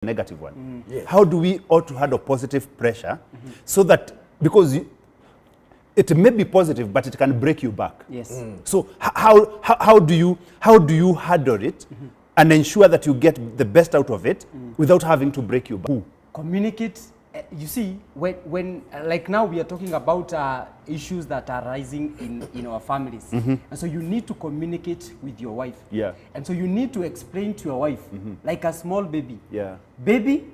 negative one. Yes. How do we ought to handle positive pressure so that, because it may be positive, but it can break you back. Yes. So how do you handle it and ensure that you get the best out of it without having to break you back? Communicate. You see, when like now we are talking about issues that are rising in our families, and so you need to communicate with your wife. Yeah. And so you need to explain to your wife, like a small baby. Yeah. Baby,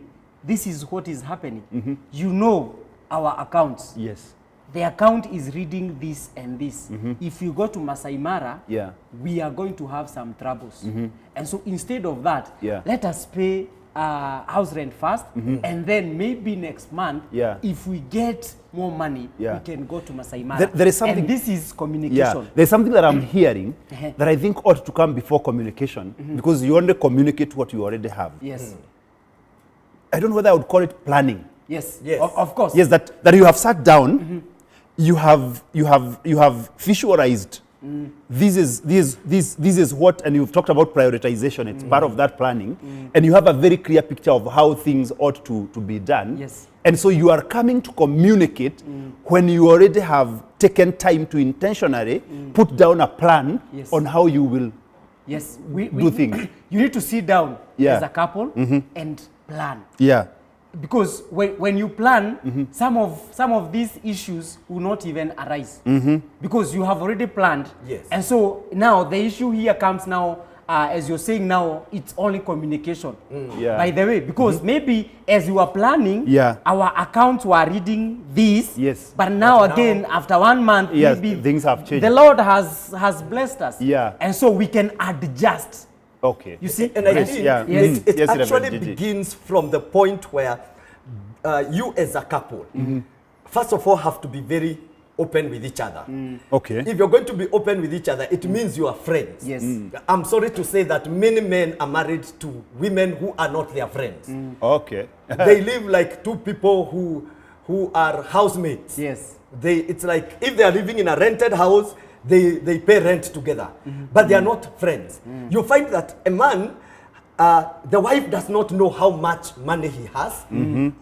this is what is happening. You know our accounts. Yes. The account is reading this and this. If you go to Masai Mara, Yeah. we are going to have some troubles. And so instead of that, Yeah. let us pay house rent first, and then maybe next month, Yeah. if we get more money, Yeah. we can go to Masai Mara. There is something. And this is communication. Yeah. There's something that I'm hearing that I think ought to come before communication, because you only communicate what you already have. Yes. I don't know whether I would call it planning. Yes. Yes. Of course. Yes, that you have sat down, you have visualized. This is what, and you've talked about prioritization. It's part of that planning, and you have a very clear picture of how things ought to be done. Yes. And so you are coming to communicate when you already have taken time to intentionally put down a plan Yes. on how you will. Yes. Do things. You need to sit down Yeah. as a couple and plan. Yeah. Because when you plan, some of these issues will not even arise. Because you have already planned. Yes. And so now the issue here comes now, as you're saying now, it's only communication. Yeah. By the way, because maybe as you were planning, Yeah. our accounts were reading this. Yes. But now again, after 1 month, Yes, maybe things have changed. the Lord has blessed us. Yeah. And so we can adjust. Okay. You see? And I Yes, think yeah. Yes. it Yes, actually Reverend Gigi. begins from the point where you as a couple, first of all, have to be very open with each other. Okay. If you're going to be open with each other, it means you are friends. Yes. I'm sorry to say that many men are married to women who are not their friends. Okay. They live like two people who are housemates. Yes. It's like if they are living in a rented house, they pay rent together, but they are not friends. You find that a man, the wife does not know how much money he has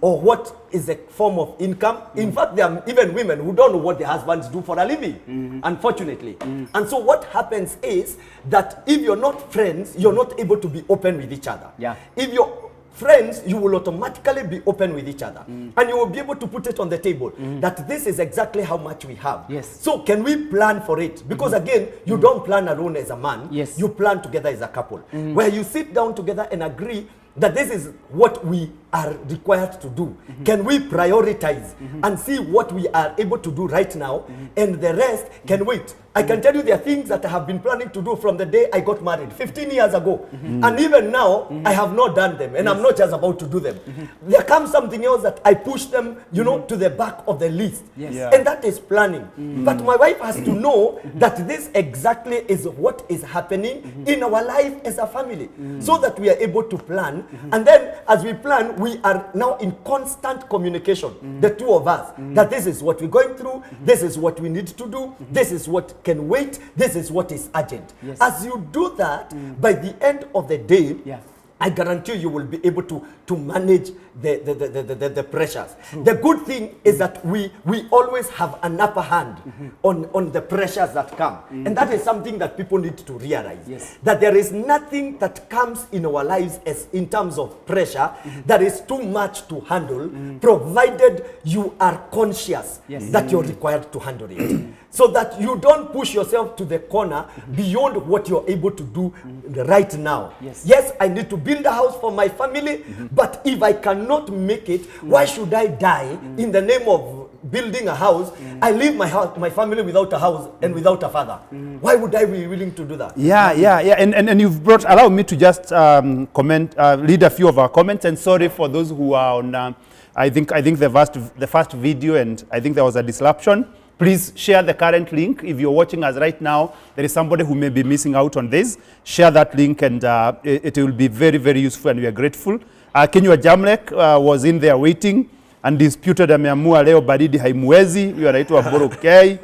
or what is a form of income. In fact, there are even women who don't know what their husbands do for a living, unfortunately. And so what happens is that if you're not friends, you're not able to be open with each other. Yeah. If you're friends, you will automatically be open with each other. And you will be able to put it on the table that this is exactly how much we have. Yes. So can we plan for it? Because again, you don't plan alone as a man. Yes. You plan together as a couple. Where you sit down together and agree that this is what we are required to do. Can we prioritize and see what we are able to do right now, and the rest can wait? I can tell you there are things that I have been planning to do from the day I got married 15 years ago. And even now, I have not done them, and I'm not just about to do them. There comes something else that I push them, to the back of the list. Yes. Yeah. And that is planning. But my wife has to know that this exactly is what is happening in our life as a family, so that we are able to plan. And then as we plan, we are now in constant communication, the two of us, that this is what we're going through, this is what we need to do, this is what can wait, this is what is urgent. Yes. As you do that, by the end of the day, Yeah. I guarantee you will be able to manage the pressures. The good thing is that we always have an upper hand on the pressures that come. And that is something that people need to realize. Yes. That there is nothing that comes in our lives as in terms of pressure that is too much to handle, provided you are conscious Yes. that you're required to handle it. So that you don't push yourself to the corner beyond what you're able to do right now. Yes. Yes, I need to build a house for my family, but if I cannot make it, why should I die in the name of building a house? I leave my family without a house and without a father. Why would I be willing to do that? Yeah. And you've allow me to just read a few of our comments, and sorry for those who are on, I think the first video, and I think there was a disruption. Please share the current link. If you're watching us right now, there is somebody who may be missing out on this. Share that link, and it will be very, very useful, and we are grateful. Kenywa Jamlek was in there waiting, and disputed ameamua leo baridi haimwezi. Huyo anaitwa Borokei.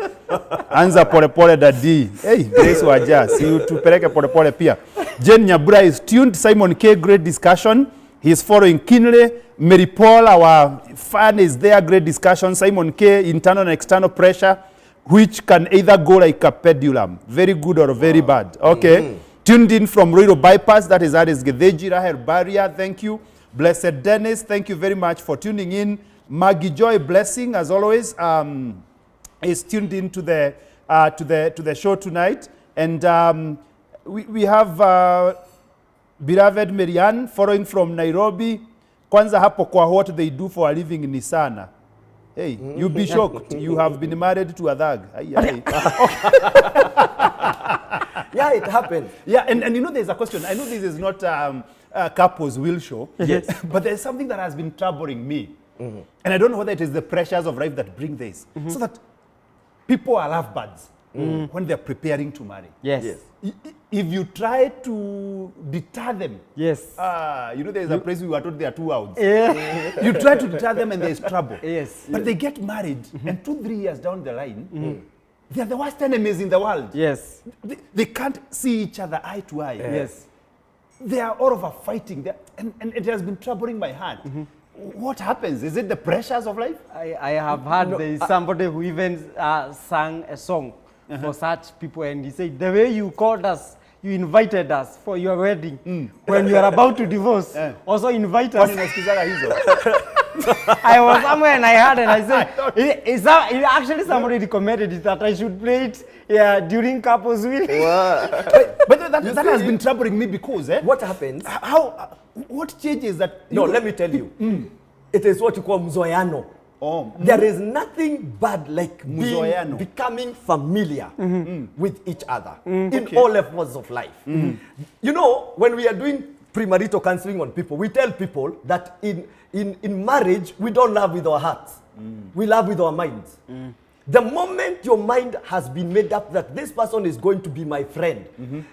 Anza polepole dadi. Hey, Grace Waja, si tupeleke polepole pia. Jen Nyabura is tuned. Simon K, great discussion. He's following keenly. Mary Paul, our fan, is there. Great discussion. Simon K, internal and external pressure, which can either go like a pendulum, very good or very bad. Okay. Tuned in from Ruiru Bypass, that is Aris Gedeji, Rahel Barria, thank you. Blessed Dennis, thank you very much for tuning in. Maggie Joy Blessing, as always, is tuned in to the show tonight. And we have beloved Marianne following from Nairobi. Kwanza hapo kwa what they do for a living ni sana. Hey, you'll be shocked. You have been married to a thug. Yeah, it happens. Yeah, and you know, there's a question. I know this is not couples will show. Yes. But there's something that has been troubling me. And I don't know whether it is the pressures of life that bring this. So that people are lovebirds when they're preparing to marry. Yes. Yes. If you try to deter them, Yes. you know, there's a place we were told there are two outs. Yeah. You try to deter them and there's trouble. Yes. But they get married, and 2-3 years down the line, they are the worst enemies in the world. Yes. They can't see each other eye to eye. Yes. They are all over fighting. And it has been troubling my heart. What happens? Is it the pressures of life? I have heard there is somebody who even sang a song for such people, and he said, the way you called us, you invited us for your wedding. When you are about to divorce, also invite us. I was somewhere and I heard and I said, actually somebody recommended it that I should play it during couples week. But that has been troubling me because What happens? What changes that? No, let me tell you. It is what you call mzoeano. There is nothing bad like becoming familiar with each other in all levels of life. You know, when we are doing premarital counseling on people, we tell people that in marriage, we don't love with our hearts. We love with our minds. The moment your mind has been made up that this person is going to be my friend,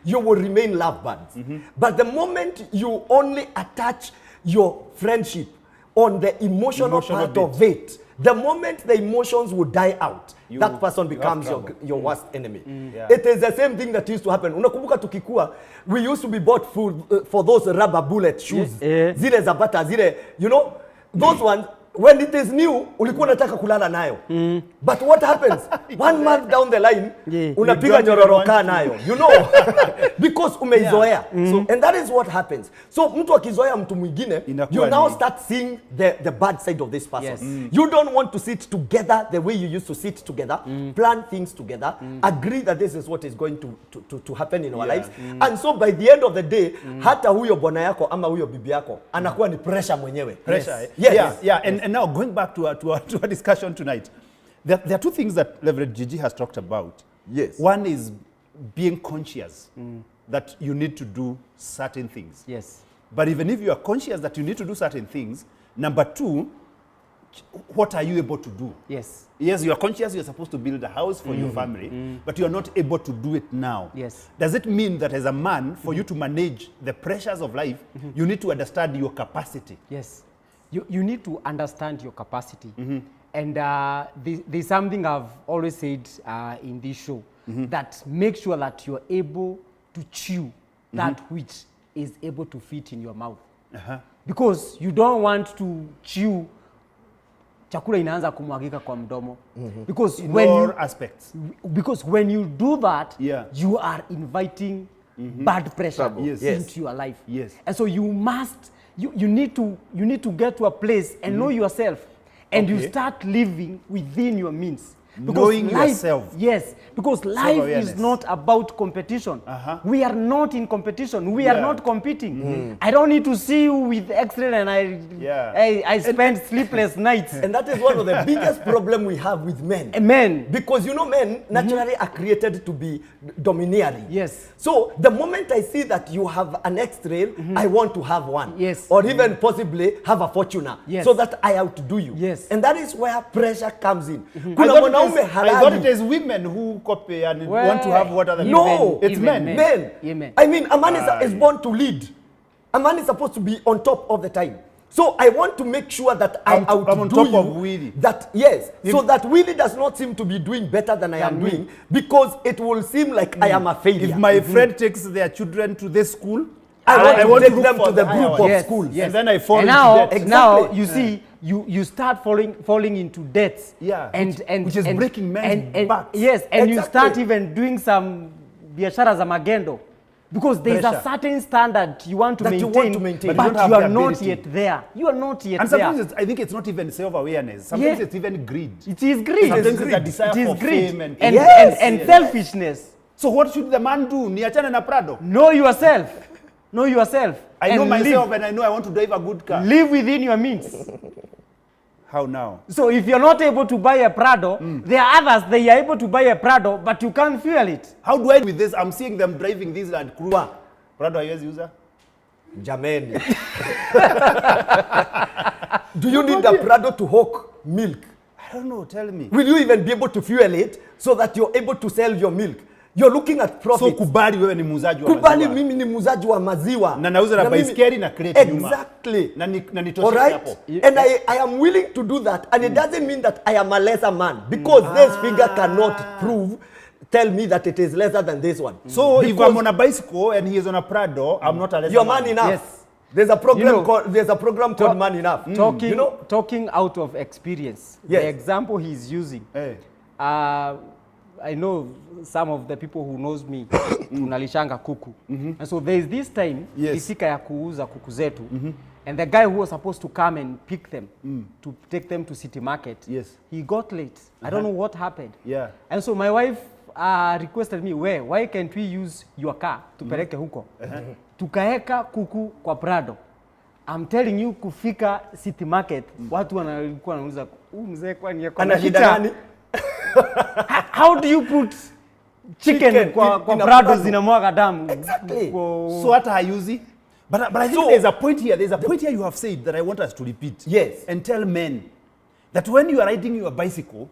you will remain lovebirds. But the moment you only attach your friendship on the emotional part of it, the moment the emotions will die out, that person becomes your worst enemy. It is the same thing that used to happen. Unakumbuka tukikua, we used to be bought food for those rubber bullet shoes. Zile za bata, zile, you know, those ones, when it is new, ulikuwa unataka kulala nayo. But what happens? 1 month down the line, unapiga nyororoka nayo. You know? Because umeizoea. So, and that is what happens. So, mtu akizoea mtu mwingine, you now start seeing the bad side of this person. You don't want to sit together the way you used to sit together, plan things together, agree that this is what is going to happen in our lives. And so, by the end of the day, hata huyo bwana yako ama huyo bibi yako, anakuwa ni pressure mwenyewe. Pressure, Yes. Yeah. And now going back to our discussion tonight, there are two things that Reverend Gigi has talked about. Yes. One is being conscious that you need to do certain things. Yes. But even if you are conscious that you need to do certain things, number two, what are you able to do? Yes. Yes, you are conscious you're supposed to build a house for your family, but you are not able to do it now. Yes. Does it mean that as a man, for you to manage the pressures of life, you need to understand your capacity? Yes. You need to understand your capacity. And there's something I've always said in this show, that make sure that you're able to chew that which is able to fit in your mouth. Because you don't want to chew chakula inaanza kumwagika kwa mdomo. Because because when you do that, you are inviting bad pressure into your life. Yes. And so you must you need to get to a place and know yourself, and you start living within your means. Because knowing life, yourself. Yes, because life is not about competition. We are not in competition. We are not competing. I don't need to see you with X-ray and I spend sleepless nights. And that is one of the biggest problem we have with men. Men. Because you know men naturally are created to be domineering. Yes. So the moment I see that you have an X-ray, I want to have one. Yes. Or even possibly have a Fortuner. Yes. So that I outdo you. Yes. And that is where pressure comes in. I thought it is women who copy and want to have what other people. No, it's men. Men. I mean, a man is born to lead. A man is supposed to be on top all the time. So I want to make sure that I'm on top of Willie. That so that Willie does not seem to be doing better than I am doing, because it will seem like I am a failure. If my friend takes their children to this school, I want to take look them for to the higher group ones. of Yes, schools. yes. And then I fall And into now, debt. Exactly. now you see, you start falling into debts. Yeah, and which is breaking men's backs. Yes, and you Exactly. start even doing some biashara za magendo. Because there's Pressure. a certain standard you want to That you maintain, want to maintain. But you but don't have you are the not ability. yet there. You are not yet And there. sometimes I think it's not even self-awareness. Sometimes Yeah. it's even greed. It is greed. Sometimes it's a desire It is for greed. fame and- and, Yes, and yes. selfishness. So what should the man do? Niachane na Prado. Know yourself. Know yourself. I and know myself live, and I know I want to drive a good car. live within your means. How now? So if you're not able to buy a Prado, there are others, they are able to buy a Prado, but you can't fuel it. How do I with this? I'm seeing them driving this Land Cruiser. Prado haiwezi user? Jameni. Do you need a Prado to hawk milk? I don't know, tell me. Will you even be able to fuel it so that you're able to sell your milk? You're looking at So profit. kubali wewe ni muuzaji wa Kubali maziwa. mimi ni muuzaji wa maziwa. Na nauza na mimi- baiskeli na crate nyuma. Exactly. Na nitoshe All right? hapo. And I am willing to do that. And it doesn't mean that I am a lesser man. Because this figure cannot tell me that it is lesser than this one. So if Because I'm on a bicycle and he is on a Prado, I'm not a lesser you're man. man enough. Yes. There's a program You know, called Man Enough. Talking, You know? talking out of experience, Yes. the example he's using, Hey. I know some of the people who knows me, tunalishanga kuku. And so there is this time, Yes. isika ya kuuza kuku zetu, and the guy who was supposed to come and pick them, to take them to City Market, Yes. he got late. I don't know what happened. Yeah. And so my wife requested me, why can't we use your car tupeleke huko? Tukaeka kuku kwa Prado. I'm telling you, kufika City Market, watu walikuwa wanauza, mzee kwani yako na Ana shida shida gani? How do you put chicken Chicken kwa in a Prado Prado? zinamwaga damu? Exactly. So hata hayuzi. But I think So- there's a point here. There's a point here you have said that I want us to repeat. Yes. And tell men that when you are riding your bicycle,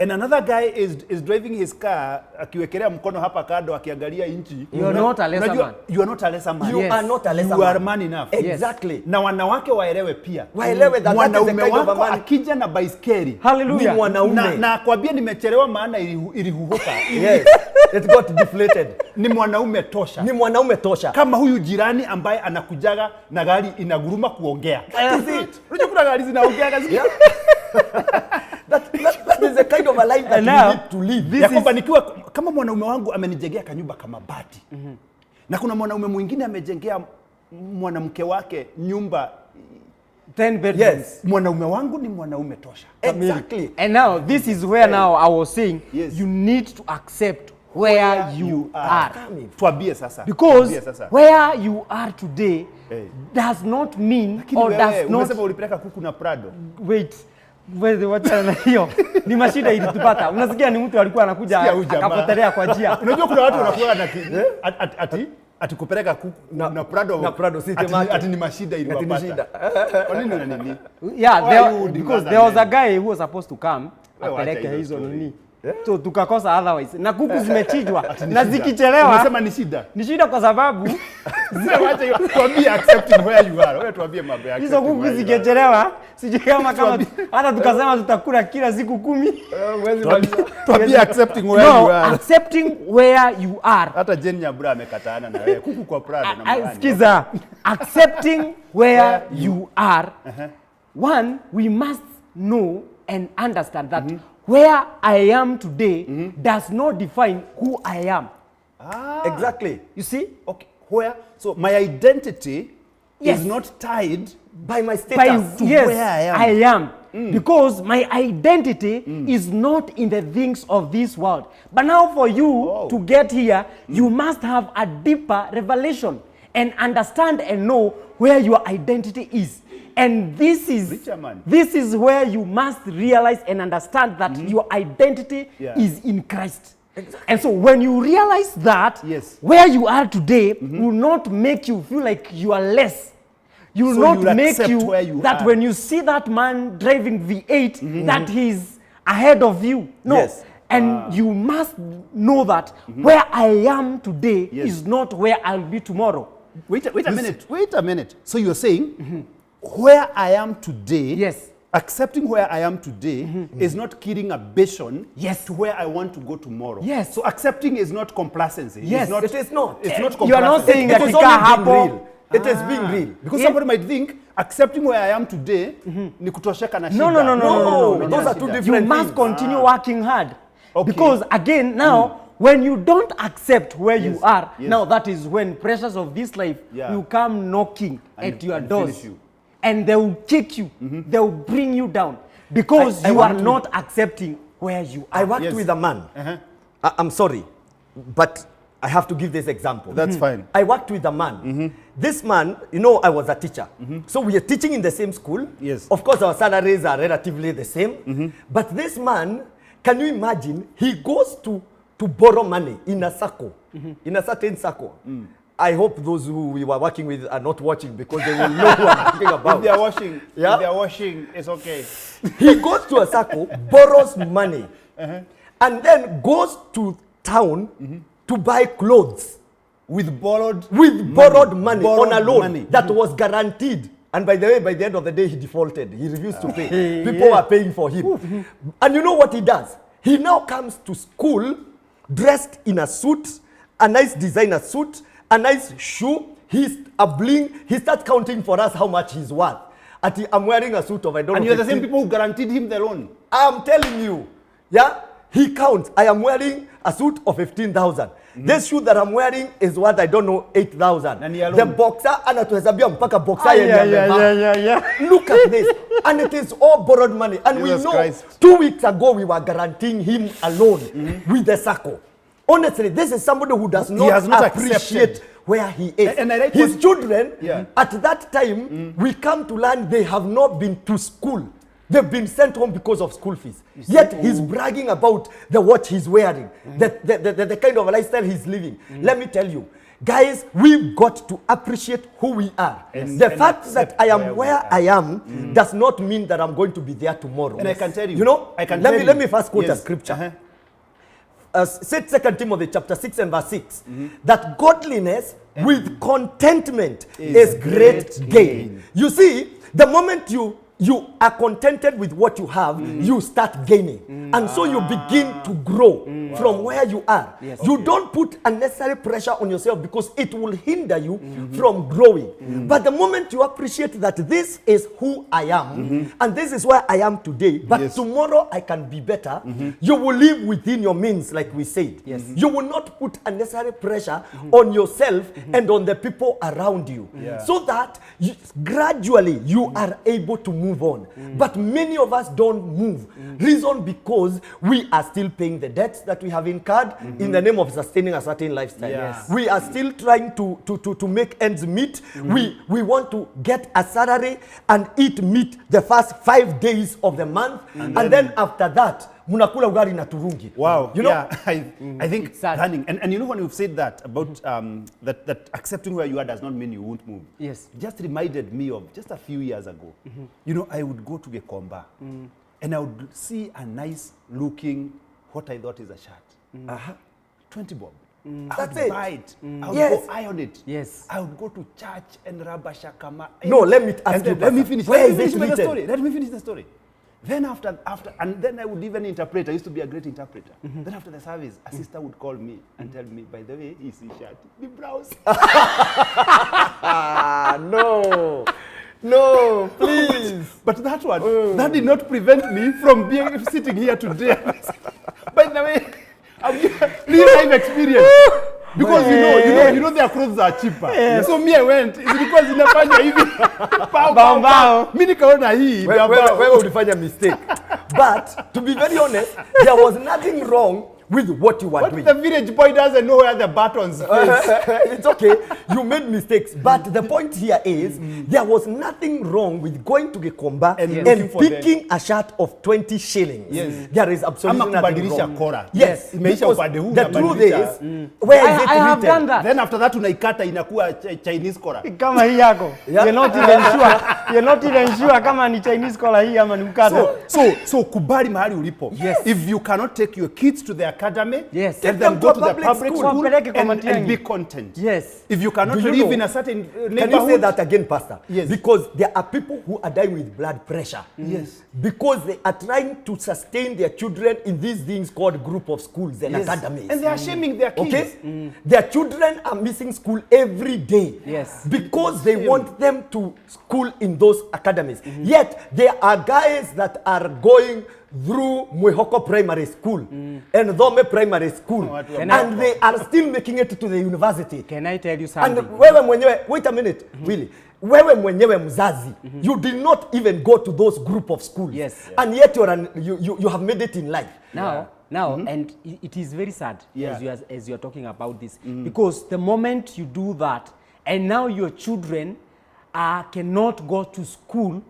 and another guy is driving his car akiwekelea mkono hapa kando akiangalia inchi. You are not a lesser Unajua, man. You are not a lesser man. You Yes. are not a lesser You man. are man enough. Exactly. Na wanawake waelewe pia. Waelewe that that is the Mwanaume kind of a wako man. akija na baiskeli. Hallelujah. Ni mwanaume. Na kwambia nimechelewa maana ilihuhuka. Yes. It got deflated. Ni mwanaume tosha. Ni mwanaume tosha. Kama huyu jirani ambaye anakujaga na gari inaguruma kuongea. That is it. Unajua kuna gari zinaongea kazi. Yeah. that is the kind of a life that And now, we need to live. Ya kwamba nikiwa kama mwanaume wangu amenijengea kanyumba kama bati. Na kuna mwanaume mwingine amejengea mwanamke wake nyumba. 10 bedrooms. Yes. Mwanaume wangu ni mwanaume tosha. Exactly. And now, this is where now I was saying, Yes. you need to accept where you are. Tuambie sasa. Because Tuambie sasa. where you are today Hey. does not mean Lakini or wewe does not... umesema ulipeleka kuku na Prado. Wait. Wachana na hiyo. Ni mashida ilitupata. Unasikia ni mtu alikuwa anakuja Sikia huyu jamaa. akapotelea kwa njia. Unajua kuna watu wanakuwa na ati kupeleka kuku na Prado. na Prado City ati, Market. ati ni mashida iliwapata. Ati ni shida. Kwa nini una nini? Yeah, Why you would because rather there was a men? guy who was supposed to come Wewe wacha apeleke hizo hizo story. nini. So tukakosa otherwise. Na kuku zimechinjwa na Shida. zikichelewa. Unasema ni shida. Ni shida kwa sababu Wacha hiyo. Tuambie accepting where you are. Wewe tuambie mambo ya hizo accepting kuku where you are. zikichelewa, sijui kama hata tukasema tutakula kila siku 10. Tuambie accepting where you No, are. accepting where you are. Hata Jane Nyambura amekataana na wewe. Kuku kwa Prado na mwani. Skiza, accepting where you are. One, we must know and understand that where I am today does not define who I am. Exactly. You see? Okay. Where? So my identity Yes. is not tied By my By, status. to yes, where I am. Because my identity is not in the things of this world. But now for you to get here, you must have a deeper revelation and understand and know where your identity is. And this Richer man. is where you must realize and understand that your identity Yeah. is in Christ. And so when you realize that, Yes. where you are today will not make you feel like you are less. You will So not you'll make accept you where you that are. when you see that man driving V8, that he's ahead of you. No. Yes. And you must know that where I am today Yes. is not where I'll be tomorrow. Wait a minute. Wait a minute. So you're saying where I am today Yes. accepting where I am today is not killing ambition Yes. to where I want to go tomorrow. Yes. So accepting is not complacency. Yes. It's not, It is not. It's not You are not complacency. saying It that is it only can't being happen. real. It is being real. Because Yeah. somebody might think accepting where I am today ni kutosheka na shida. No, those are two shida. different You must things. continue working hard. Okay. Because again, now, when you don't accept where you Yes, are, yes. now that is when pressures of this life Yeah. will come knocking And- at your and doors. finish you. And they will kick you. They will bring you down. Because I you want are to- not accepting where you are. I worked Yes. with a man. Uh-huh. I'm sorry, but I have to give this example. That's fine. I worked with a man. This man, you know, I was a teacher. So we are teaching in the same school. Yes. Of course, our salaries are relatively the same. But this man, can you imagine, he goes to borrow money in a circle, in a certain circle. I hope those who we were working with are not watching because they will know what I'm talking about. If they are washing, Yeah. if they are washing, it's okay. He goes to a circle, borrows money, and then goes to town to buy clothes With borrowed borrowed money Borrowed on a loan money. that was guaranteed. And by the way, by the end of the day, he defaulted. He refused to pay. People are paying for him. And you know what he does? He now comes to school dressed in a suit, a nice designer suit, a nice shoe. He's a bling. He starts counting for us how much he's worth. I'm wearing a suit of, I don't And know. you're the same 15. people who guaranteed him the loan. I'm telling you, yeah, he counts. I am wearing a suit of 15,000. This shoe that I'm wearing is what I don't know 8,000. Na ni ya The loan. boxer anatuhesabia mpaka boxer Ah, yenye yeah, amevaa. yeah. Look at this, and it is all borrowed money. And Jesus we know Christ. 2 weeks ago we were guaranteeing him a loan with the circle. Honestly, this is somebody who does not, has not appreciate accepted. where he is. And I like His what- children, Yeah. at that time, we come to learn they have not been to school. They've been sent home because of school fees. Yet he's bragging about the watch he's wearing, the kind of lifestyle he's living. Let me tell you, guys, we've got to appreciate who we are. And- The and fact that accept I am where we where are. I am does not mean that I'm going to be there tomorrow. And I can tell you. You know, I can let tell me you. let me first quote a Yes. scripture. Uh-huh. Said 2 Timothy chapter 6 and verse 6, that godliness with contentment is great gain. You see, the moment you are contented with what you have, you start gaining. And so you begin to grow from where you are. Yes. You don't put unnecessary pressure on yourself because it will hinder you from growing. But the moment you appreciate that this is who I am, and this is where I am today, but Yes. tomorrow I can be better, you will live within your means, like we said. Yes. You will not put unnecessary pressure on yourself and on the people around you. Yeah. So that gradually you are able to move on. But many of us don't move. Reason because we are still paying the debts that we have incurred in the name of sustaining a certain lifestyle. Yes. We are still trying to make ends meet. We want to get a salary and eat meat the first 5 days of the month. And then after that, munakula ugali na turungi. Wow. You know? Yeah, I think It's sad. learning. And you know when you've said that about that accepting where you are does not mean you won't move. Yes. Just reminded me of just a few years ago. You know, I would go to Gekomba and I would see a nice looking, what I thought is a shirt. 20 bob. I That's would it. buy it. I would Yes. go iron it. Yes. I would go to church and rabashakama. No, let me ask And you, then let me Pastor, finish. where Let is me it finish the written? story. Let me finish the story. Then after, and then I would even interpret. I used to be a great interpreter. Then after the service, a sister would call me and tell me, by the way, is this shirt the blouse? No, please. But that one, that did not prevent me from being sitting here today. By the way, I'm real life experience. Because you know their clothes are cheaper. Yes. So me I went, it's because inafanya hivi. Bao. Mimi nikaona hii. Wewe ulifanya mistake. But to be very honest, there was nothing wrong with what you were But doing. the village boy doesn't know where the buttons face. It's okay. You made mistakes. But the point here is there was nothing wrong with going to Gekomba And and, looking for picking a shirt of 20 shillings. Yes. There is absolutely Ama nothing kubadilisha wrong. kora. Yes. Imeisha Because upande huu, the truth unabadilisha. is, where is it I have written? done that. Then after that unaikata inakuwa Chinese kora. Kama hii yako. Yeah. You're not even sure kama ni Chinese collar hii ama ni mkata. So kubali mahali ulipo. Yes. If you cannot take your kids to their academy. Yes. Let Take them them go to to a the public public school. school Wapeleke kwa and Matiang'i. be content. Yes. If you cannot Do you live know- in a certain neighborhood. Can you say that again, Pastor? Yes. Because there are people who are dying with blood pressure. Yes. Because they are trying to sustain their children in these things called group of schools and Yes. academies. And they are shaming their kids. Okay? Their children are missing school every day. Yes. Because they want them to school in those academies. Yet there are guys that are going through Mwihoko Primary School and Dome Primary School, and they are still making it to the university. Can I tell you something? And wewe mwenyewe, wait a minute, Willie. Wewe mwenyewe mzazi, you did not even go to those group of schools. Yes. And yet you have made it in life. Now, and it is very sad Yeah. as you are talking about this, because the moment you do that, and now your children cannot go to school,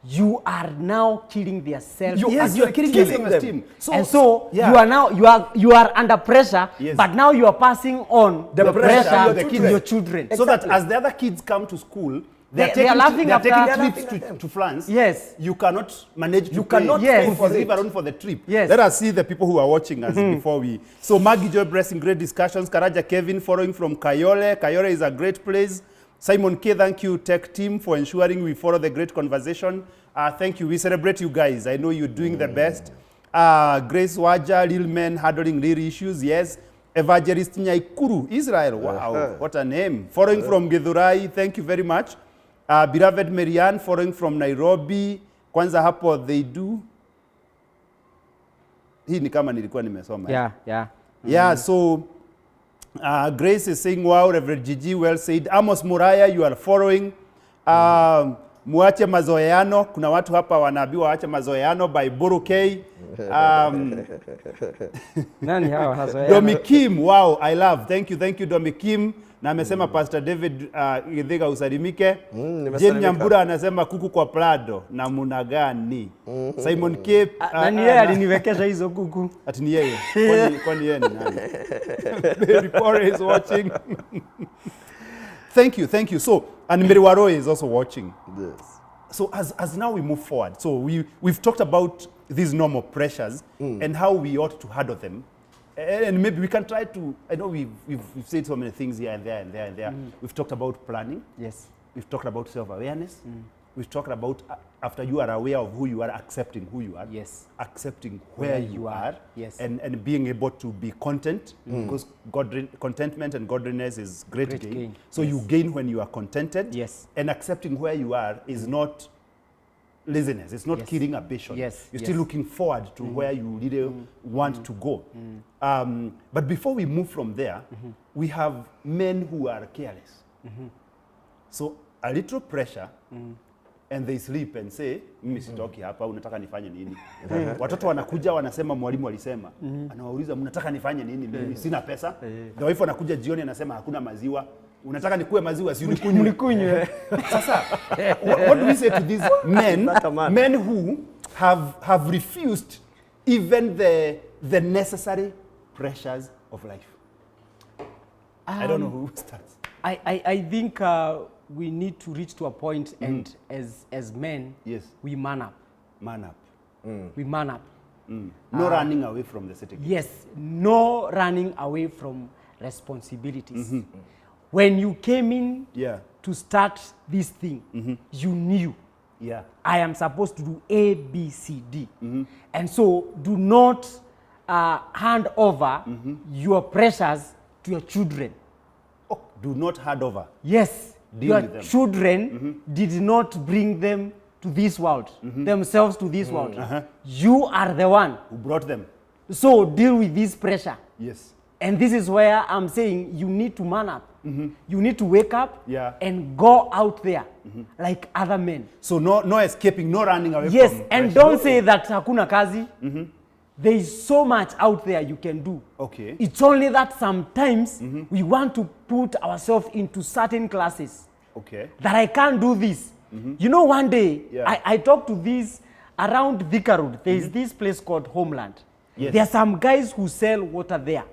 you are now killing their self. Yes, you are killing killing their them. self-esteem. And so yeah. you are now you are under pressure, Yes. but now you are passing on The the pressure pressure to to your children. So that Exactly. as the other kids come to school, They are laughing they're after- taking They're trips laughing at them. to France. Yes. You cannot manage to You pay cannot Yes. pay for leave it. alone for the trip. Yes. Let us see the people who are watching us before we. So Maggie Joy Blessing, great discussions. Karaja Kevin following from Kayole. Kayole is a great place. Simon K, thank you tech team for ensuring we follow the great conversation. Thank you. We celebrate you guys. I know you're doing the best. Grace Waja, Lil Men handling real issues. Yes. Evangelist Nyaikuru, Israel. Wow, what a name. Following from Githurai, thank you very much. Beloved Marianne, following from Nairobi. Kwanza hapo they do. Hii ni kama nilikuwa nimesoma. Yeah, so Grace is saying, wow, Reverend Gigi, well said. Amos Muraya, you are following. Muache mazoeano. Kuna watu hapa wanaambiwa waache mazoeano by Buru K. Nani hawa hazoea? Domi Kim, wow, I love. Thank you, Domi Kim. Na amesema Pastor David Githiga usalimike. Jane Nyambura anasema kuku kwa Prado namna gani? Simon K. Nani yeye aliniwekesha hizo kuku? Ati ni yeye. Kwani yeye ni nani? The reporter is watching. Thank you. So, and Miriwaro is also watching. Yes. So as now we move forward, so we've talked about these normal pressures and how we ought to handle them. And maybe we can try to, I know we've said so many things here and there. We've talked about planning. Yes. We've talked about self-awareness. We've talked about after you are aware of who you are, accepting who you are. Yes. Accepting where you are. Yes. And being able to be content because contentment and godliness is great gain. So you gain when you are contented. Yes. And accepting where you are is not laziness. It's not Yes. killing ambition. Yes. You're still looking forward to where you really want to go. But before we move from there, we have men who are careless. So a little pressure and they sleep and say, mimi sitoki hapa, unataka nifanye nini? Watoto wanakuja wanasema mwalimu alisema. Anawauliza mnataka nifanye nini? Mimi sina pesa. The wife anakuja jioni anasema hakuna maziwa. Unataka nikue maziwa si unikunywe. Sasa what do we say to these men who have refused even the necessary pressures of life? I don't know who starts. I think we need to reach to a point and as men, Yes. we man up. Man up. We man up. No running away from the city. Yes, no running away from responsibilities. When you came in to start this thing, you knew I am supposed to do A, B, C, D. And so do not hand over your pressures to your children. Oh, do not hand over. Yes, Deal your with them. children did not bring them to this world, themselves to this world. You are the one. Who brought them? So deal with this pressure. Yes. And this is where I'm saying you need to man up. You need to wake up and go out there like other men. So no escaping, no running away Yes, from and pressure. don't say that hakuna kazi. There is so much out there you can do. Okay. It's only that sometimes we want to put ourselves into certain classes. Okay. That I can't do this. You know, one day I talked to this around Thika Road. There is this place called Homeland. Yes. There are some guys who sell water there.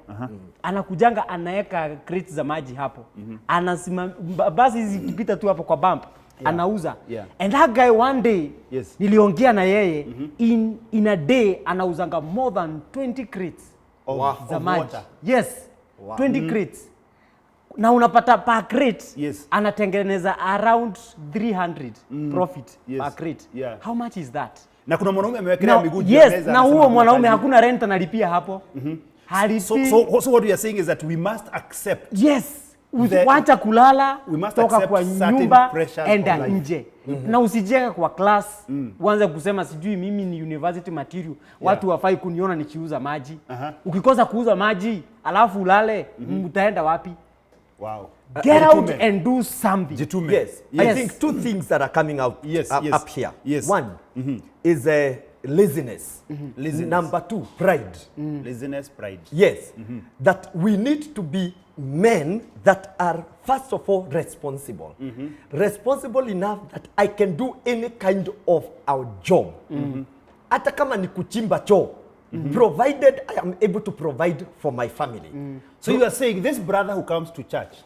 Anakujanga anaeka crates za maji hapo. Anasima basi zikipita tu hapo kwa bump. Anauza. And that guy one day niliongea na yeye in a day anauzanga more than 20 crates za of maji. water. Yes. 20 crates. Na unapata per crate Yes. anatengeneza around 300 profit per crate. Yeah. How much is that? Na kuna mwanaume amewekelea miguu juu ya Yes, meza, na anasema huo mwanaume kazi. hakuna rent analipia hapo. Halipi. So what we are saying is that we must accept. Yes. Wacha kulala, we must toka accept kwa certain nyumba, pressures enda of life. nje. Na usijeka kwa class, uanze kusema sijui mimi ni university material, watu wafai kuniona nikiuza maji. Ukikosa kuuza maji, alafu ulale, mtaenda wapi? Wow. Get out and do something. Jitume. Yes. I think two things that are coming out up here. Yes. One is laziness. Laziness. Number two, pride. Laziness, pride. Yes. That we need to be men that are, first of all, responsible. Responsible enough that I can do any kind of our job. Hata kama ni kuchimba choo. Provided I am able to provide for my family. So you are saying this brother who comes to church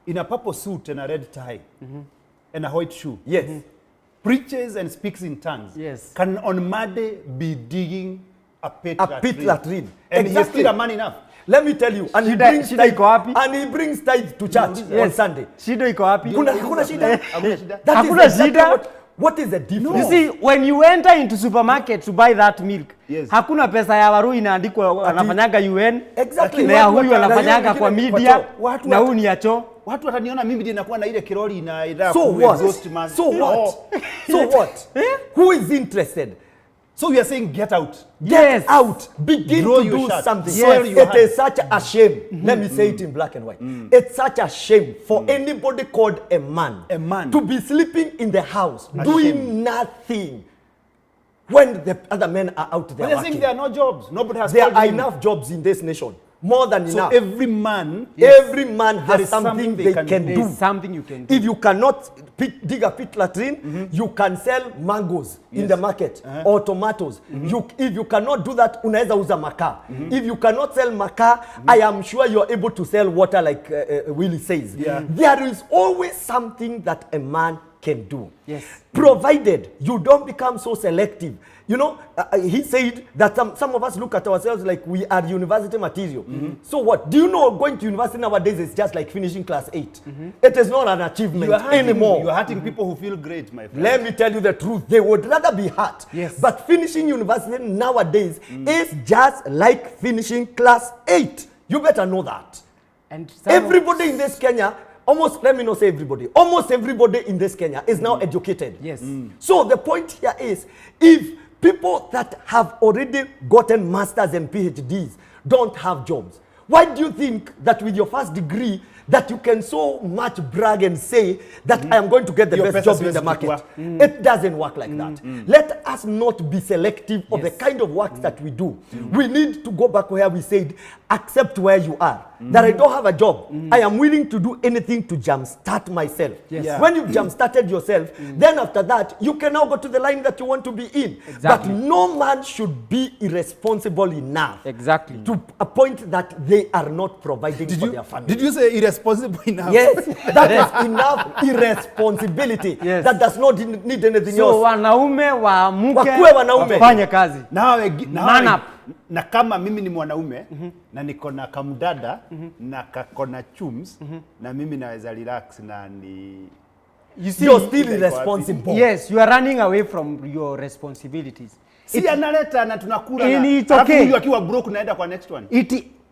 in a purple suit and a red tie and a white shoe, Yes. preaches and speaks in tongues, Yes. can on Monday be digging a pit A pit latrine. And he's Exactly. still a man enough. Let me tell you, and Shida iko wapi? he brings tithe to church on Sunday. Shida iko wapi? Hakuna shida. Hakuna shida. That is Hakuna exactly shida. what is the difference? You see, when you enter into supermarket to buy that milk, Yes. hakuna pesa ya Waru inaandikwa anafanyaga UN. Exactly. Na ya huyu Na anafanyaga hiyo kwa ingine kwa media choo. Watu na wa- huyu ni ya choo. Watu wataniona mimi ndiye nakuwa na ile kiroli ina So what? exhaust mask. So what? So what? Who is interested? So you are saying get out. Yes. Out. Begin Draw to your do shirt. something. Soil your It hand. is such a shame. Let me say it in black and white. It's such a shame for anybody called a man to be sleeping in the house doing nothing when the other men are out there But you're saying working. there are no jobs. Nobody has There called are him. enough jobs in this nation. More than So enough. every man, Every man There has is something something they they can, can There do. is something you can do. If you cannot dig a pit latrine, you can sell mangoes in the market or tomatoes. If you cannot do that, unaweza uza makaa. If you cannot sell makaa, I am sure you are able to sell water like Willie says. Yeah. There is always something that a man can do. Yes. Provided you don't become so selective. You know, he said that some of us look at ourselves like we are university material. So what? Do you know going to university nowadays is just like finishing class 8? It is not an achievement you are hurting, anymore. you are hurting people who feel great, my friend. Let me tell you the truth. They would rather be hurt. Yes. But finishing university nowadays is just like finishing class 8. You better know that. And Everybody in this Kenya, almost, let me not say everybody, almost everybody in this Kenya is now educated. Yes. So the point here is, if people that have already gotten masters and PhDs don't have jobs, why do you think that with your first degree that you can so much brag and say that I am going to get the Your best best job in the is market? It doesn't work like that. Let us not be selective of the kind of work that we do. We need to go back where we said, accept where you are. That I don't have a job. I am willing to do anything to jumpstart myself. Yes. Yeah. When you've jump-started yourself, then after that, you can now go to the line that you want to be in. Exactly. But no man should be irresponsible enough Exactly. to a point that they are not providing for their family. Did you say irresponsible enough? Yes, that is enough irresponsibility. Yes. That does not need anything So else. wanaume waamuke Wakuwe wanaume. wafanye kazi. Man up. Na kama mimi ni mwanaume na niko na kamdada na kakona chums na mimi naweza relax na ni You see, You're still irresponsible. yes, you are running away from your responsibilities. si analeta na tunakula And na it's alafu okay. huyu akiwa broke naenda kwa next one.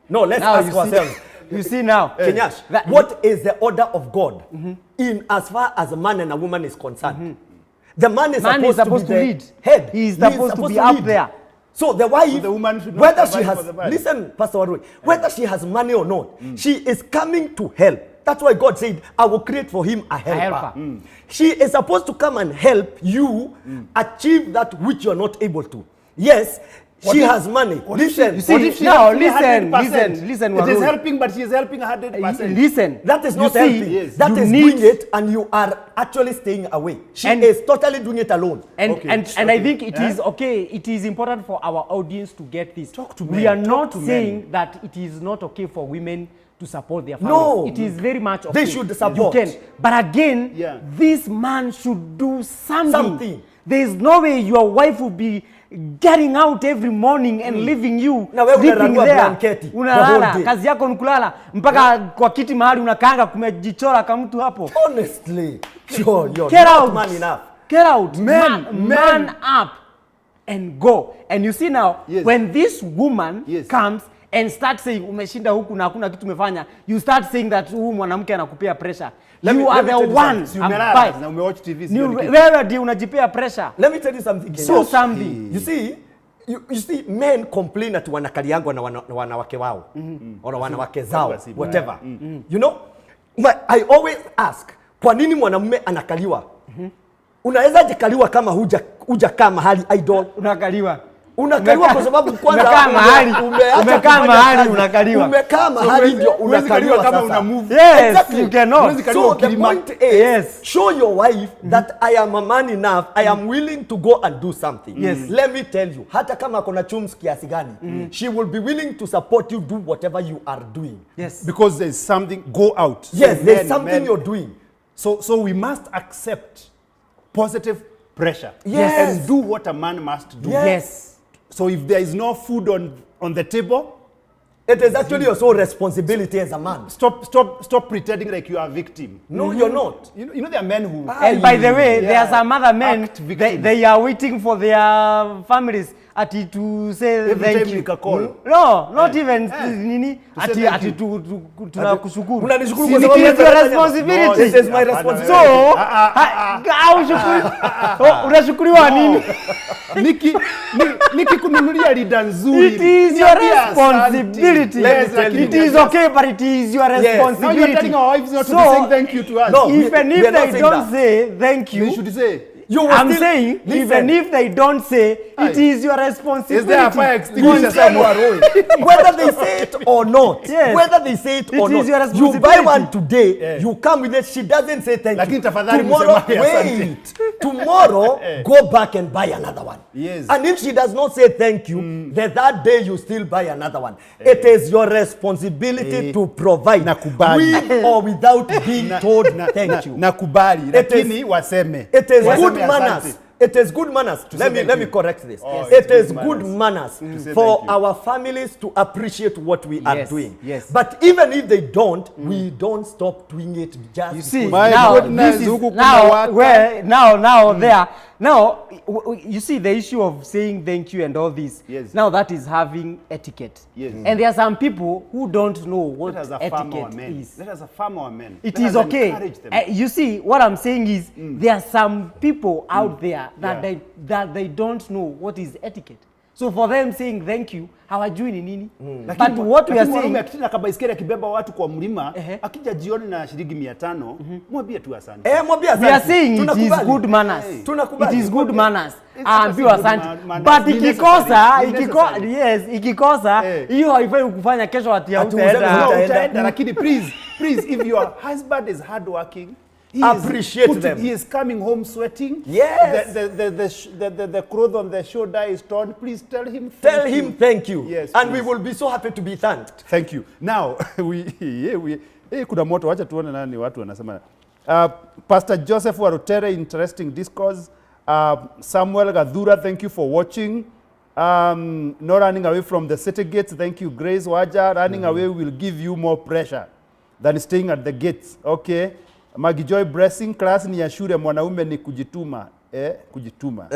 No, let's Now ask you see- ourselves. You see now. Kenyash, That- what is the order of God in as far as a man and a woman is concerned? The man is Man is supposed to to be lead. the head. He is supposed to be up lead. there. So the wife, the woman should not whether she provide has, for the man. listen, Pastor Warui, whether she has money or not, she is coming to help. That's why God said, I will create for him a helper. helper. She is supposed to come and help you achieve that which you are not able to. Yes, she has money. Listen, You see, What if she now helps me 100%? listen, It is Warui. helping, but she is helping 100%. Listen. that is You not see, helping. yes. That you is need- doing it, and you are actually staying away. She And- is totally doing it alone. And Okay, and I okay. think it is okay. It is important for our audience to get this. Talk to We men, are talk not to saying men. that it is not okay for women to support their No. families. It is very much okay. They should support. You can. But again, Yeah. this man should do something. Something. There is no way your wife will be getting out every morning and leaving you Na wewe sleeping unararua there. blanketi the whole Unalala, day. kazi yako ni kulala mpaka kwa kiti mahali unakaanga kumejichora kama mtu hapo. Honestly, you're Get not out. man enough. Get out. Men. Man up and go. And you see now, Yes. when this woman Yes. comes and starts saying umeshinda huku na hakuna kitu umefanya, you start saying that huyu mwanamke anakupea pressure. You are the one. Si umelala na umewatch TV. Ni wewe ndio unajipea pressure. Let me tell you something. So something. You see, you see, men complain ati wanakaliangwa na wanawake wao or wanawake zao, whatever. You know, I always ask, kwa nini mwanamume anakaliwa? Unaweza jikaliwa kama hujakaa mahali idol. Unakaliwa kwa sababu kwanza umekaa mahali unakaliwa. Umekaa mahali ndio unakaliwa kama sasa. una move. Yes, Exactly. you cannot. So the point is, show your wife that I am a man enough, I am willing to go and do something. Yes. Let me tell you, hata kama kuna chums kiasi gani, she will be willing to support you, do whatever you are doing. Yes. Because there's something, go out. Yes, So there's men, something you're doing. So we must accept positive pressure. Yes. And do what a man must do. Yes. So if there is no food on the table, It is actually your sole responsibility as a man. stop pretending like you are a victim. No, you're not. You know there are men who... And by the way, there are some other men, act victims. they are waiting for their families to say Every thank time you. you call. No, not even nini, say thank you. tunakushukuru. Unanishukuru Si kwa sababu it is your unafanya- responsibility. No, it is my responsibility. So, unashukuriwa nini? Niki kununulia rida nzuri. It is your Niambia responsibility. Yes, lakini It is okay, but it is your Now you're responsibility. telling our wives not to So, be saying thank you to us. No. Even we if are not they saying don't that. say thank They you, should say, You will I'm still- saying, listen. even if they don't say, it Aye. is your responsibility. Is there a fire extinguisher You say you are somewhere? wrong. Whether they say it or not, Yes. whether they say it It or is your not, you buy responsibility. one today, you come with it, she doesn't say thank Lakini you. tafadhali Tomorrow, msemaje asante. wait. Tomorrow, go back and buy another one. Yes. And if she does not say thank you, then that day you still buy another one. It is your responsibility to provide, Nakubali. with or without being told thank you. Nakubali, lakini waseme. It is Waseme good asante. manners. It is good manners. say Let thank me you. correct this. Oh, It it's is good good manners say for thank you. our families to appreciate what we are Yes, doing. yes. But even if they don't, we don't stop doing it just You see, My now goodness, this is huku kuna now watu. where now there. Now you see the issue of saying thank you and all this. Yes. Now that is having etiquette. Yes. And there are some people who don't know what Let us affirm our etiquette men. is. Let us affirm our men. It Let is us okay. encourage them. You see, what I'm saying is there are some people out there that Yeah. they don't know what is etiquette. So for them saying thank you, hawajui ni nini. But Lakini- what we are lakini mwanaume saying, akitenda kabaiskeli akibeba watu kwa mlima, Ehe. akija jioni na shilingi 500, mwambie tu asante. mwambie we are asante. saying it is Tunakubali. good manners. Tunakubali. It is good manners. It's Aambiwa not asante. good manners. But Ni ikikosa, necessary. yes, ikikosa, Eh. hiyo haifai kufanya kesho ati Ati hautaenda. useme No, utaenda. utaenda, lakini please, if your husband is hardworking, Appreciate them. He is coming home sweating. Yes. The clothes on the shoulder is torn. Please tell him. Tell him thank you. Yes, and please. we will be so happy to be thanked. Thank you. Now kuna moto, wacha tuone nani watu wanasema. Pastor Joseph Warutere, interesting discourse. Samuel Gadhura, thank you for watching. No running away from the city gates. Thank you, Grace Waja. Running away will give you more pressure than staying at the gates. Okay. Maggie Joy Blessing, class ni ya shule, mwanaume ni kujituma. Kujituma.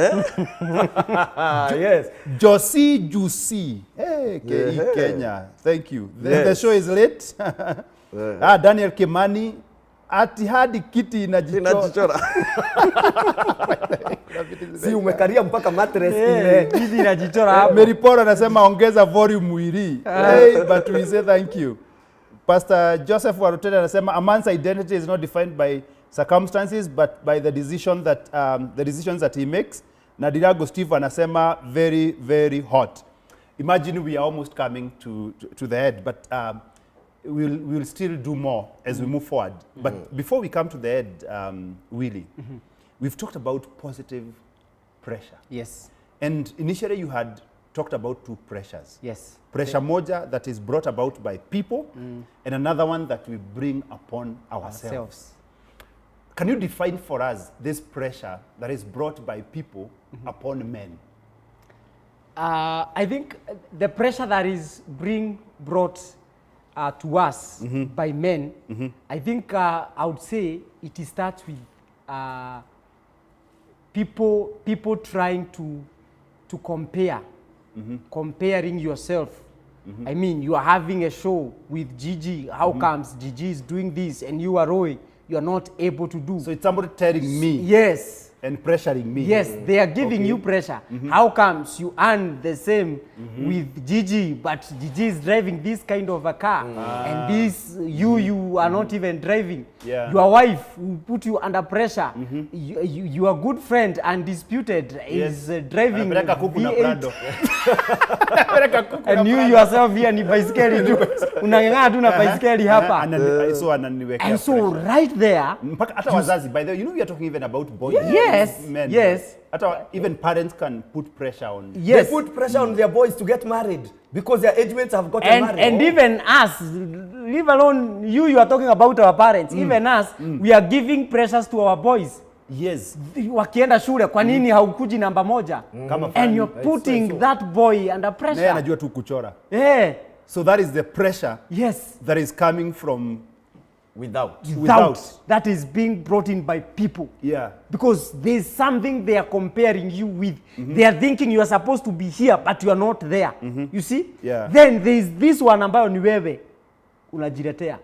Yes. Josie Juicy. Hey, Kenya. Thank you. The show is late. Daniel Kimani. Ati hadi kiti inajichora. Si umekaria mpaka mattress ile. Hizi inajichora hapo. Mary Paul anasema ongeza volume mwili. Hey, but we say thank you. Pastor Joseph Warutere anasema a man's identity is not defined by circumstances but by the decisions that he makes. Nadirago Steve anasema very, very hot. Imagine we are almost coming to the end, but we'll still do more as we move forward. But before we come to the end, Willie, we've talked about positive pressure. Yes. And initially you had talked about two pressures. Yes. Pressure moja that is brought about by people and another one that we bring upon ourselves. Can you define for us this pressure that is brought by people upon men? I think the pressure that is brought to us by men, I think I would say it starts with people trying to compare, comparing yourself. I mean, you are having a show with Gigi. How comes Gigi is doing this and you are Roy? You are not able to do. So it's somebody telling me. Yes. And pressuring me. Yes, they are giving you pressure. How comes you earn the same with Gigi, but Gigi is driving this kind of a car, and this you are not even driving. Yeah. Your wife will put you under pressure. Your good friend, undisputed, is driving V8. And you yourself here ni baiskeli tu. Unang'ang'ana tu na baiskeli hapa. And so right there. Hata wazazi, by the way, you know we are talking even about boys. Yes, men. yes. Even parents can put pressure on. Yes. They put pressure on their boys to get married because their age mates have gotten married. And even us, leave alone you are talking about our parents, even us, we are giving pressures to our boys. Yes. Wakienda shule, kwa nini haukuji namba moja? And you're putting that boy under pressure. Naye anajua tu kuchora. Yeah. So that is the pressure that is coming from without. That is being brought in by people. Yeah. Because there's something they are comparing you with. They are thinking you are supposed to be here, but you are not there. You see? Yeah. Then there's this one ambayo ni wewe unajiletea.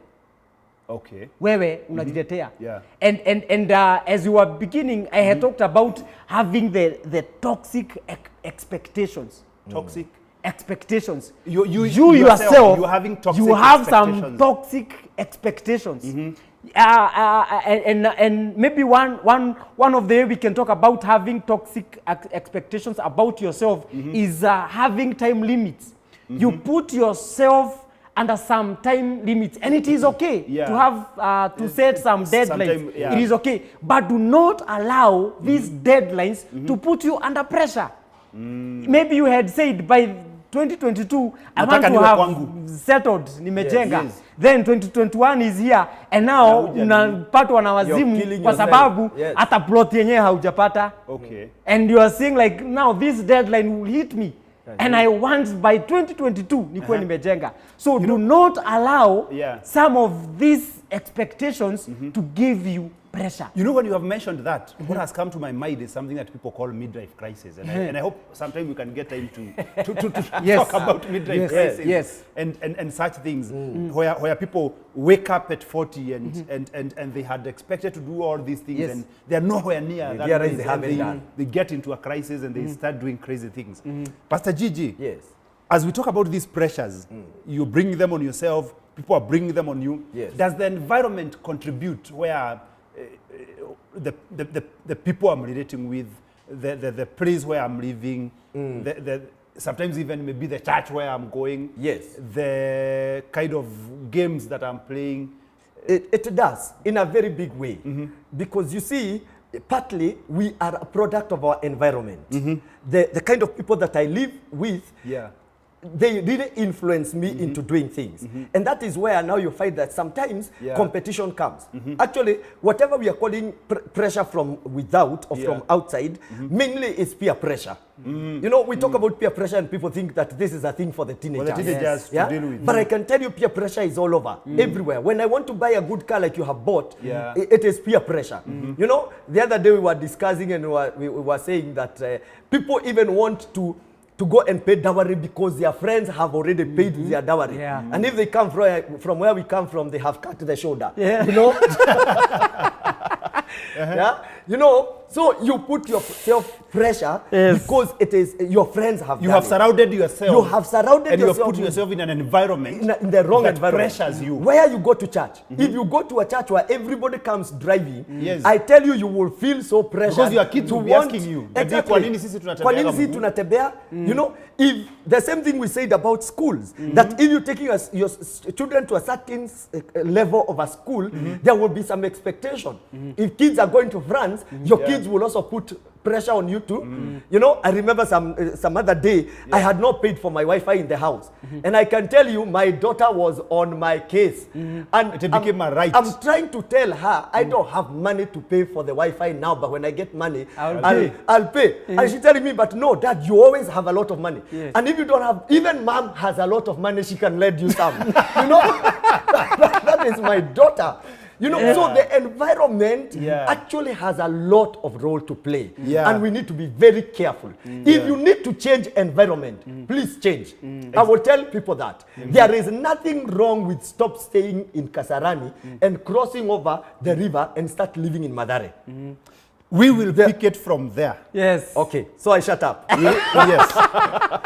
Okay. Wewe unajiletea. Yeah. And as you were beginning, I had talked about having the toxic expectations. Toxic expectations. You yourself, you're having toxic you have some toxic expectations. And maybe one of the way we can talk about having toxic expectations about yourself is having time limits. You put yourself under some time limits, and it is okay to have to set some deadlines. It is okay, but do not allow these deadlines to put you under pressure. Maybe you had said by 2022 I want to have settled nimejenga. Then 2021 is here and now unapatwa na wazimu kwa sababu hata plot yenyewe haujapata. Okay. And you are saying like now this deadline will hit me. And I want by 2022 nikuwe nimejenga. So do not allow some of these expectations to give you pressure. You know, when you have mentioned that, what has come to my mind is something that people call midlife crisis. And I hope sometime we can get time to talk about midlife crisis and such things where people wake up at 40 and they had expected to do all these things and they are nowhere near that. They get into a crisis and they start doing crazy things. Pastor Gigi, as we talk about these pressures, you bring them on yourself, people are bringing them on you. Does the environment contribute where the people I'm relating with, the place where I'm living, sometimes even maybe the church where I'm going, the kind of games that I'm playing? It does, in a very big way. Because you see, partly we are a product of our environment. The kind of people that I live with, they really influence me into doing things. And that is where now you find that sometimes competition comes. Actually, whatever we are calling pressure from without or from outside, mainly is peer pressure. You know, we talk about peer pressure and people think that this is a thing for the teenagers. For the teenagers to deal with. But I can tell you peer pressure is all over, everywhere. When I want to buy a good car like you have bought, it is peer pressure. You know, the other day we were discussing and we were saying that people even want to go and pay dowry because their friends have already paid their dowry. And if they come from where we come from, they have cut the shoulder. You know? You know, so you put yourself pressure because it is your friends have you have surrounded yourself. You have surrounded and yourself. you have put yourself in an environment in the wrong that environment. Pressures you. Where you go to church. If you go to a church where everybody comes driving, I tell you, you will feel so pressured. Because your kids will be asking you, exactly. Kwa nini sisi tunatembea? You know, if the same thing we said about schools, that if you're taking your children to a certain level of a school, there will be some expectation. If kids are going to France, your kids kids will also put pressure on you too. You know, I remember some other day, I had not paid for my Wi-Fi in the house. And I can tell you, my daughter was on my case. And It became a right. I'm trying to tell her, I don't have money to pay for the Wi-Fi now, but when I get money, I'll pay. And she's telling me, but no, Dad, you always have a lot of money. Yes. And if you don't have, even Mom has a lot of money, she can lend you some. You know, that is my daughter. You know, so the environment actually has a lot of role to play. And we need to be very careful. If you need to change environment, please change. I will tell people that. There is nothing wrong with stop staying in Kasarani and crossing over the river and start living in Mathare. We will pick it from there. Yes. Okay, so I shut up. Yes.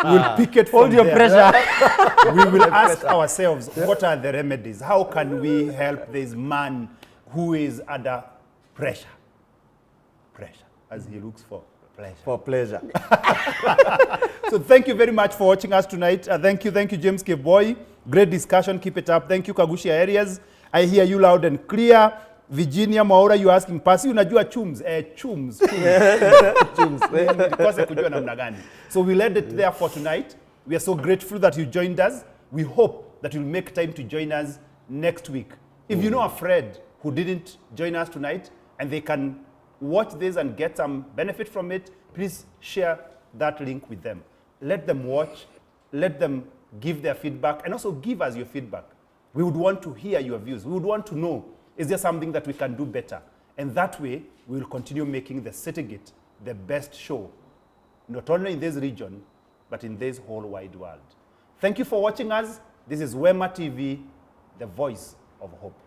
We'll pick it from Hold your there. pressure. We will ask ourselves, what are the remedies? How can we help this man who is under pressure? Pressure, as he looks for pleasure. For pleasure. So thank you very much for watching us tonight. Thank you, James Keboy. Great discussion. Keep it up. Thank you, Kagushia Areas. I hear you loud and clear. Virginia Maura, you asking, Pasi, unajua chums? Chums. Chums. Nikose kujua namna gani. So we'll end it there for tonight. We are so grateful that you joined us. We hope that you'll make time to join us next week. If you know a friend who didn't join us tonight and they can watch this and get some benefit from it, please share that link with them. Let them watch, let them give their feedback, and also give us your feedback. We would want to hear your views. We would want to know, is there something that we can do better? And that way, we will continue making the Etiquette the best show, not only in this region, but in this whole wide world. Thank you for watching us. This is Wema TV, the voice of hope.